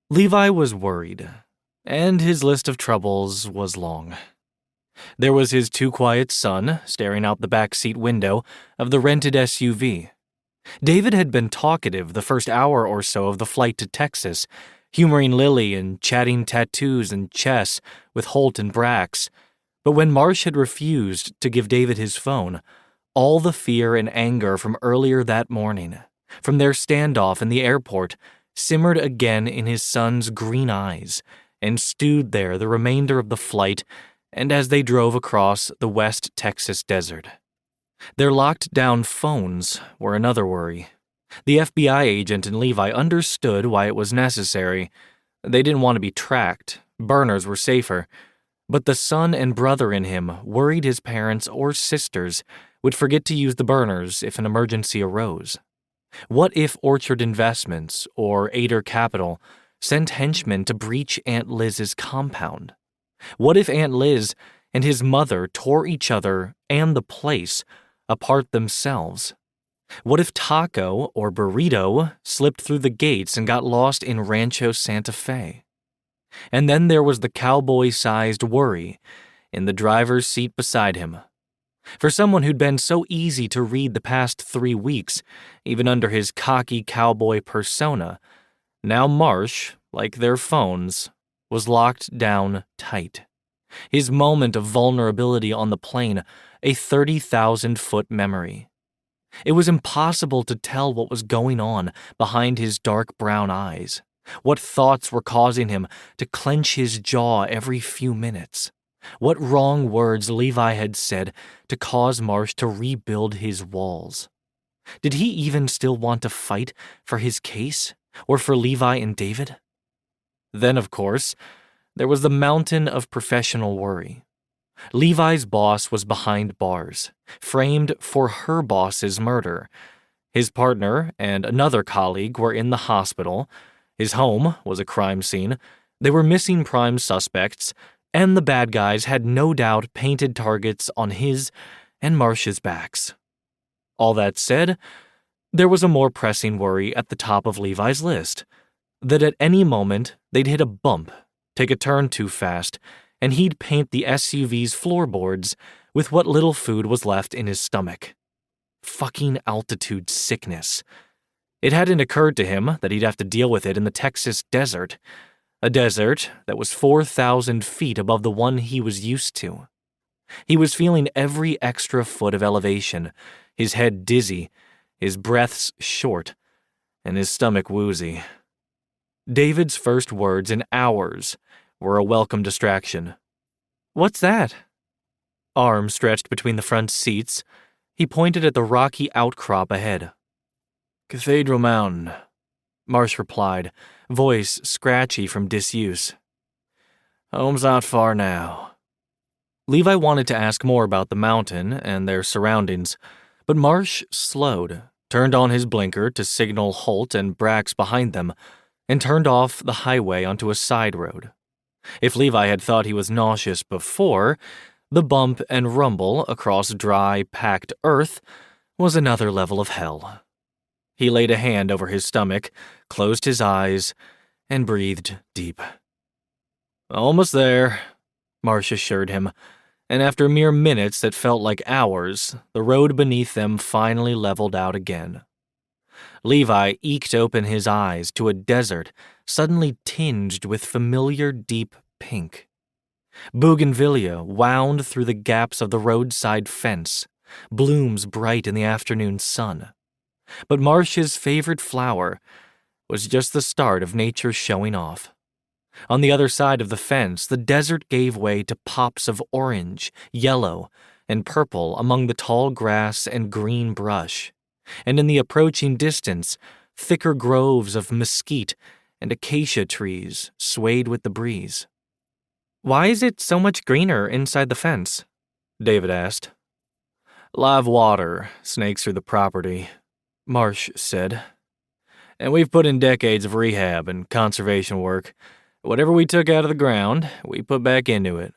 Levi was worried, and his list of troubles was long. There was his too quiet son staring out the back seat window of the rented SUV. David had been talkative the first hour or so of the flight to Texas, humoring Lily and chatting tattoos and chess with Holt and Brax. But when Marsh had refused to give David his phone, all the fear and anger from earlier that morning, from their standoff in the airport, simmered again in his son's green eyes and stewed there the remainder of the flight and as they drove across the West Texas desert. Their locked-down phones were another worry. The FBI agent and Levi understood why it was necessary. They didn't want to be tracked. Burners were safer. But the son and brother in him worried his parents or sisters would forget to use the burners if an emergency arose. What if Orchard Investments or Ader Capital sent henchmen to breach Aunt Liz's compound? What if Aunt Liz and his mother tore each other and the place apart themselves? What if Taco or Burrito slipped through the gates and got lost in Rancho Santa Fe? And then there was the cowboy-sized worry in the driver's seat beside him. For someone who'd been so easy to read the past 3 weeks, even under his cocky cowboy persona, now Marsh, like their phones, was locked down tight. His moment of vulnerability on the plane, a 30,000-foot memory. It was impossible to tell what was going on behind his dark brown eyes, what thoughts were causing him to clench his jaw every few minutes, what wrong words Levi had said to cause Marsh to rebuild his walls. Did he even still want to fight for his case, or for Levi and David? Then, of course, there was the mountain of professional worry. Levi's boss was behind bars, framed for her boss's murder. His partner and another colleague were in the hospital. His home was a crime scene. They were missing prime suspects, and the bad guys had no doubt painted targets on his and Marsh's backs. All that said, there was a more pressing worry at the top of Levi's list, that at any moment they'd hit a bump, take a turn too fast, and he'd paint the SUV's floorboards with what little food was left in his stomach. Fucking altitude sickness. It hadn't occurred to him that he'd have to deal with it in the Texas desert, a desert that was 4,000 feet above the one he was used to. He was feeling every extra foot of elevation, his head dizzy, his breaths short, and his stomach woozy. David's first words in hours were a welcome distraction. "What's that?" Arms stretched between the front seats, he pointed at the rocky outcrop ahead. "Cathedral Mountain," Marsh replied, voice scratchy from disuse. "Home's not far now." Levi wanted to ask more about the mountain and their surroundings, but Marsh slowed, turned on his blinker to signal Holt and Brax behind them, and turned off the highway onto a side road. If Levi had thought he was nauseous before, the bump and rumble across dry, packed earth was another level of hell. He laid a hand over his stomach, closed his eyes, and breathed deep. "Almost there," Marsh assured him, and after mere minutes that felt like hours, the road beneath them finally leveled out again. Levi eked open his eyes to a desert suddenly tinged with familiar deep pink. Bougainvillea wound through the gaps of the roadside fence, blooms bright in the afternoon sun. But Marsh's favorite flower was just the start of nature showing off. On the other side of the fence, the desert gave way to pops of orange, yellow, and purple among the tall grass and green brush, and in the approaching distance, thicker groves of mesquite and acacia trees swayed with the breeze. "Why is it so much greener inside the fence?" David asked. "Live water snakes through the property," Marsh said. "And we've put in decades of rehab and conservation work. Whatever we took out of the ground, we put back into it."